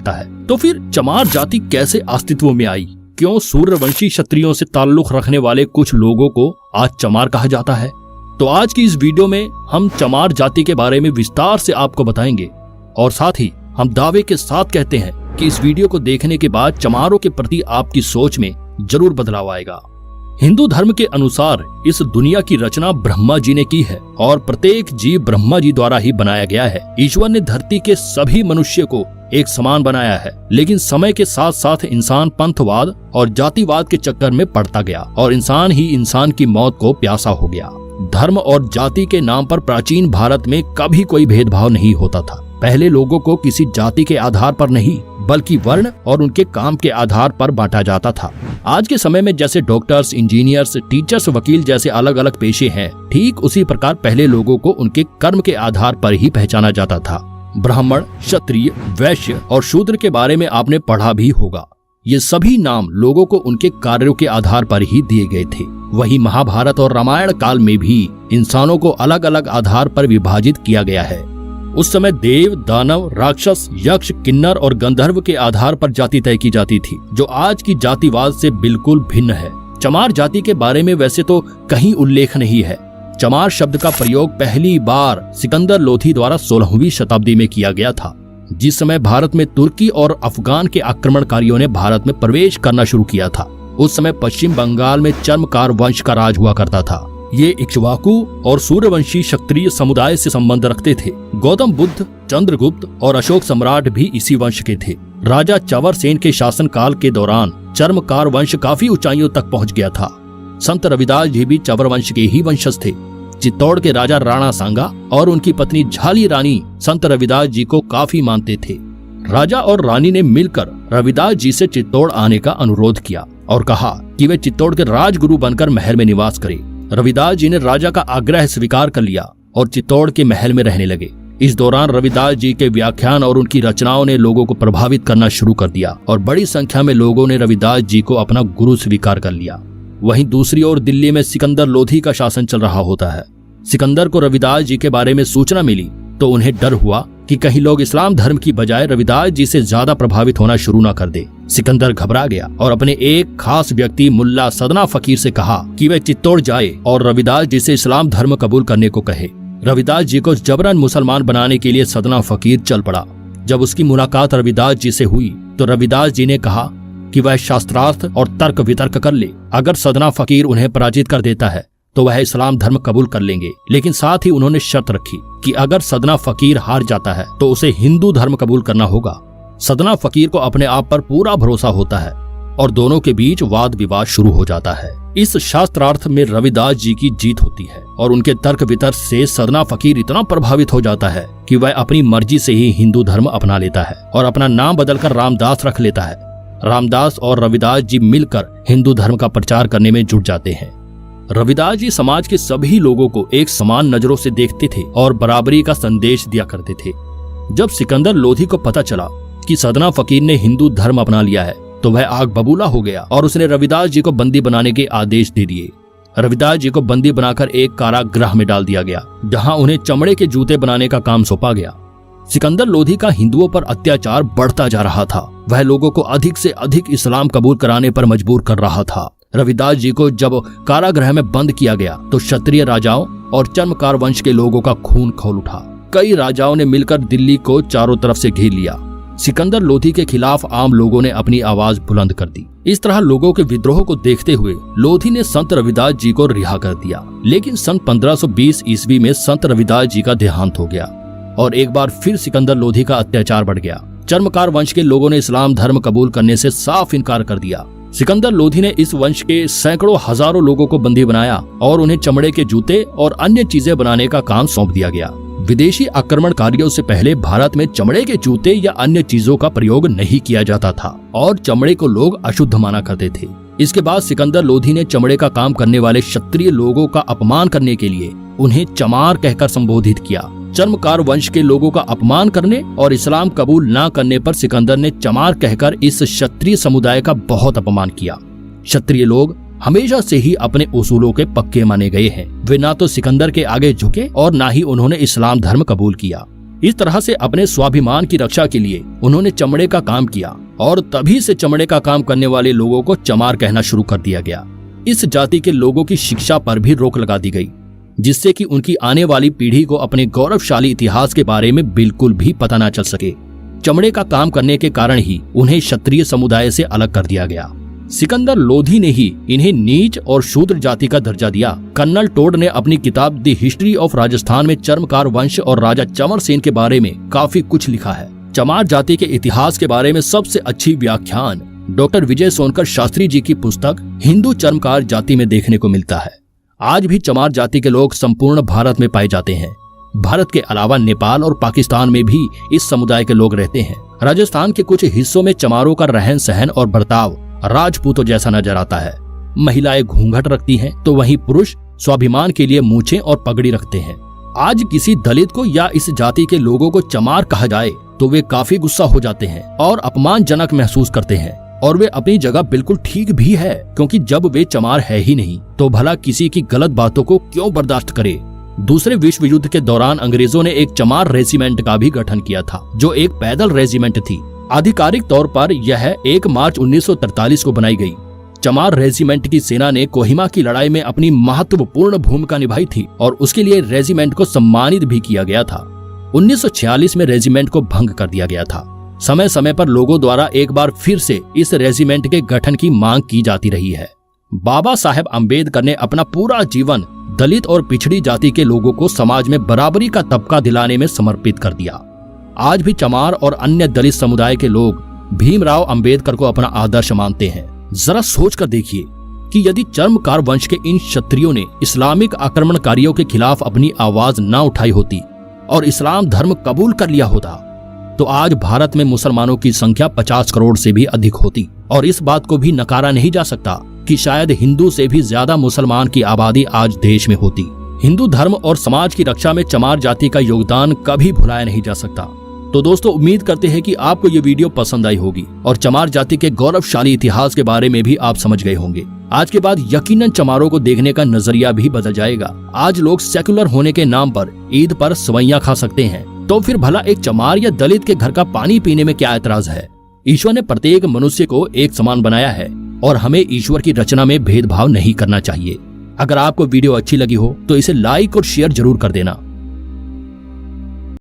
मिलता है। तो फिर चमार जाति कैसे अस्तित्व में आई? क्यों सूर्यवंशी क्षत्रियों से ताल्लुक रखने वाले कुछ लोगों को आज चमार कहा जाता है? तो आज की इस वीडियो में हम चमार जाति के बारे में विस्तार से आपको बताएंगे और साथ ही हम दावे के साथ कहते हैं कि इस वीडियो को देखने के बाद चमारों के प्रति आपकी सोच में जरूर बदलाव आएगा। हिंदू धर्म के अनुसार इस दुनिया की रचना ब्रह्मा जी ने की है और प्रत्येक जीव ब्रह्मा जी द्वारा ही बनाया गया है। ईश्वर ने धरती के सभी मनुष्य को एक समान बनाया है, लेकिन समय के साथ साथ इंसान पंथवाद और जातिवाद के चक्कर में पड़ता गया और इंसान ही इंसान की मौत को प्यासा हो गया। धर्म और जाति के नाम पर प्राचीन भारत में कभी कोई भेदभाव नहीं होता था। पहले लोगों को किसी जाति के आधार पर नहीं बल्कि वर्ण और उनके काम के आधार पर बांटा जाता था। आज के समय में जैसे डॉक्टर्स, इंजीनियर्स, टीचर्स, वकील जैसे अलग अलग पेशे हैं, ठीक उसी प्रकार पहले लोगों को उनके कर्म के आधार पर ही पहचाना जाता था। ब्राह्मण, क्षत्रिय, वैश्य और शूद्र के बारे में आपने पढ़ा भी होगा। ये सभी नाम लोगों को उनके कार्यों के आधार पर ही दिए गए थे। वही महाभारत और रामायण काल में भी इंसानों को अलग अलग आधार पर विभाजित किया गया है। उस समय देव, दानव, राक्षस, यक्ष, किन्नर और गंधर्व के आधार पर जाति तय की जाती थी, जो आज की जातिवाद से बिल्कुल भिन्न है। चमार जाति के बारे में वैसे तो कहीं उल्लेख नहीं है। चमार शब्द का प्रयोग पहली बार सिकंदर लोधी द्वारा 16वीं शताब्दी में किया गया था, जिस समय भारत में तुर्की और अफगान के आक्रमणकारियों ने भारत में प्रवेश करना शुरू किया था। उस समय पश्चिम बंगाल में चर्मकार वंश का राज हुआ करता था। ये इक्ष्वाकु और सूर्यवंशी क्षत्रिय समुदाय से संबंध रखते थे। गौतम बुद्ध, चंद्रगुप्त और अशोक सम्राट भी इसी वंश के थे। राजा चवर सेन के शासन काल के दौरान चर्मकार वंश काफी ऊंचाइयों तक पहुंच गया था। संत रविदास जी भी चवर वंश के ही वंशज थे। चित्तौड़ के राजा राणा सांगा और उनकी पत्नी झाली रानी संत रविदास जी को काफी मानते थे। राजा और रानी ने मिलकर रविदास जी से चित्तौड़ आने का अनुरोध किया और कहा कि वे चित्तौड़ के राजगुरु बनकर महल में निवास करें। रविदास जी ने राजा का आग्रह स्वीकार कर लिया और चित्तौड़ के महल में रहने लगे। इस दौरान रविदास जी के व्याख्यान और उनकी रचनाओं ने लोगों को प्रभावित करना शुरू कर दिया और बड़ी संख्या में लोगों ने रविदास जी को अपना गुरु स्वीकार कर लिया। वहीं दूसरी ओर दिल्ली में सिकंदर लोधी का शासन चल रहा होता है। सिकंदर को रविदास जी के बारे में सूचना मिली तो उन्हें डर हुआ कि कहीं लोग इस्लाम धर्म की बजाय रविदास जी से ज्यादा प्रभावित होना शुरू न कर दे। सिकंदर घबरा गया और अपने एक खास व्यक्ति मुल्ला सदना फकीर से कहा कि वह चित्तौड़ जाए और रविदास जी से इस्लाम धर्म कबूल करने को कहे। रविदास जी को जबरन मुसलमान बनाने के लिए सदना फकीर चल पड़ा। जब उसकी मुलाकात रविदास जी से हुई तो रविदास जी ने कहा कि वह शास्त्रार्थ और तर्क वितर्क कर ले। अगर सदना फकीर उन्हें पराजित कर देता है तो वह इस्लाम धर्म कबूल कर लेंगे, लेकिन साथ ही उन्होंने शर्त रखी कि अगर सदना फकीर हार जाता है तो उसे हिंदू धर्म कबूल करना होगा। सदना फकीर को अपने आप पर पूरा भरोसा होता है और दोनों के बीच वाद विवाद शुरू हो जाता है। इस शास्त्रार्थ में रविदास जी की जीत होती है और उनके तर्क वितर्क से सदना फकीर इतना प्रभावित हो जाता है कि वह अपनी मर्जी से ही हिंदू धर्म अपना लेता है और अपना नाम बदलकर रामदास रख लेता है। रामदास और रविदास जी मिलकर हिंदू धर्म का प्रचार करने में जुट जाते हैं। रविदास जी समाज के सभी लोगों को एक समान नजरों से देखते थे और बराबरी का संदेश दिया करते थे। जब सिकंदर लोधी को पता चला कि सदना फकीर ने हिंदू धर्म अपना लिया है तो वह आग बबूला हो गया और उसने रविदास जी को बंदी बनाने के आदेश दे दिए। रविदास जी को बंदी बनाकर एक कारागृह में डाल दिया गया, जहां उन्हें चमड़े के जूते बनाने का काम सौंपा गया। सिकंदर लोधी का हिंदुओं पर अत्याचार बढ़ता जा रहा था। वह लोगों को अधिक से अधिक इस्लाम कबूल कराने पर मजबूर कर रहा था। रविदास जी को जब कारागृह में बंद किया गया तो क्षत्रिय राजाओं और चर्मकार वंश के लोगों का खून खौल उठा। कई राजाओं ने मिलकर दिल्ली को चारों तरफ से घेर लिया। सिकंदर लोधी के खिलाफ आम लोगों ने अपनी आवाज बुलंद कर दी। इस तरह लोगों के विद्रोह को देखते हुए लोधी ने संत रविदास जी को रिहा कर दिया। लेकिन सन 1520 ईस्वी में संत रविदास जी का देहांत हो गया और एक बार फिर सिकंदर लोधी का अत्याचार बढ़ गया। चर्मकार वंश के लोगों ने इस्लाम धर्म कबूल करने से साफ इनकार कर दिया। सिकंदर लोधी ने इस वंश के सैकड़ों हजारों लोगों को बंदी बनाया और उन्हें चमड़े के जूते और अन्य चीजें बनाने का काम सौंप दिया गया। विदेशी आक्रमणकारियों से पहले भारत में चमड़े के जूते या अन्य चीजों का प्रयोग नहीं किया जाता था और चमड़े को लोग अशुद्ध माना करते थे। इसके बाद सिकंदर लोधी ने चमड़े का काम करने वाले क्षत्रिय लोगों का अपमान करने के लिए उन्हें चमार कहकर संबोधित किया। चर्मकार वंश के लोगों का अपमान करने और इस्लाम कबूल न करने पर सिकंदर ने चमार कहकर इस क्षत्रिय समुदाय का बहुत अपमान किया। क्षत्रिय लोग हमेशा से ही अपने उसूलों के पक्के माने गए हैं। वे ना तो सिकंदर के आगे झुके और ना ही उन्होंने इस्लाम धर्म कबूल किया। इस तरह से अपने स्वाभिमान की रक्षा के लिए उन्होंने चमड़े का काम किया और तभी से चमड़े का काम करने वाले लोगों को चमार कहना शुरू कर दिया गया। इस जाति के लोगों की शिक्षा पर भी रोक लगा दी गई, जिससे कि उनकी आने वाली पीढ़ी को अपने गौरवशाली इतिहास के बारे में बिल्कुल भी पता न चल सके। चमड़े का काम करने के कारण ही उन्हें क्षत्रिय समुदाय से अलग कर दिया गया। सिकंदर लोधी ने ही इन्हें नीच और शूद्र जाति का दर्जा दिया। कर्नल टोड ने अपनी किताब द हिस्ट्री ऑफ राजस्थान में चर्मकार वंश और राजा चंवर सेन के बारे में काफी कुछ लिखा है। चमार जाति के इतिहास के बारे में सबसे अच्छी व्याख्यान डॉक्टर विजय सोनकर शास्त्री जी की पुस्तक हिंदू चर्मकार जाति में देखने को मिलता है। आज भी चमार जाति के लोग संपूर्ण भारत में पाए जाते हैं। भारत के अलावा नेपाल और पाकिस्तान में भी इस समुदाय के लोग रहते हैं। राजस्थान के कुछ हिस्सों में चमारों का रहन सहन और बर्ताव राजपूतों जैसा नजर आता है। महिलाएं घूंघट रखती हैं, तो वहीं पुरुष स्वाभिमान के लिए मूछें और पगड़ी रखते हैं। आज किसी दलित को या इस जाति के लोगों को चमार कहा जाए तो वे काफी गुस्सा हो जाते हैं और अपमानजनक महसूस करते हैं। और वे अपनी जगह बिल्कुल ठीक भी है, क्योंकि जब वे चमार है ही नहीं तो भला किसी की गलत बातों को क्यों बर्दाश्त करे। दूसरे विश्व युद्ध के दौरान अंग्रेजों ने एक चमार रेजिमेंट का भी गठन किया था, जो एक पैदल रेजिमेंट थी। आधिकारिक तौर पर यह 1 मार्च 1943 को बनाई गई। चमार रेजिमेंट की सेना ने कोहिमा की लड़ाई में अपनी महत्वपूर्ण भूमिका निभाई थी और उसके लिए रेजिमेंट को सम्मानित भी किया गया था। 1946 में रेजिमेंट को भंग कर दिया गया था। समय समय पर लोगों द्वारा एक बार फिर से इस रेजिमेंट के गठन की मांग की जाती रही है। बाबा साहेब अम्बेडकर ने अपना पूरा जीवन दलित और पिछड़ी जाति के लोगों को समाज में बराबरी का तबका दिलाने में समर्पित कर दिया। आज भी चमार और अन्य दलित समुदाय के लोग भीमराव अंबेडकर को अपना आदर्श मानते हैं। जरा सोच कर देखिए कि यदि चर्मकार वंश के इन क्षत्रियों ने इस्लामिक आक्रमणकारियों के खिलाफ अपनी आवाज न उठाई होती और इस्लाम धर्म कबूल कर लिया होता, तो आज भारत में मुसलमानों की संख्या 50 करोड़ से भी अधिक होती। और इस बात को भी नकारा नहीं जा सकता कि शायद हिंदू से भी ज्यादा मुसलमान की आबादी आज देश में होती। हिंदू धर्म और समाज की रक्षा में चमार जाति का योगदान कभी भुलाया नहीं जा सकता। तो दोस्तों, उम्मीद करते हैं कि आपको ये वीडियो पसंद आई होगी और चमार जाति के गौरवशाली इतिहास के बारे में भी आप समझ गए होंगे। आज के बाद यकीनन चमारों को देखने का नजरिया भी बदल जाएगा। आज लोग सेकुलर होने के नाम पर ईद पर सवैयां खा सकते हैं, तो फिर भला एक चमार या दलित के घर का पानी पीने में क्या ऐतराज है। ईश्वर ने प्रत्येक मनुष्य को एक समान बनाया है और हमें ईश्वर की रचना में भेदभाव नहीं करना चाहिए। अगर आपको वीडियो अच्छी लगी हो तो इसे लाइक और शेयर जरूर कर देना।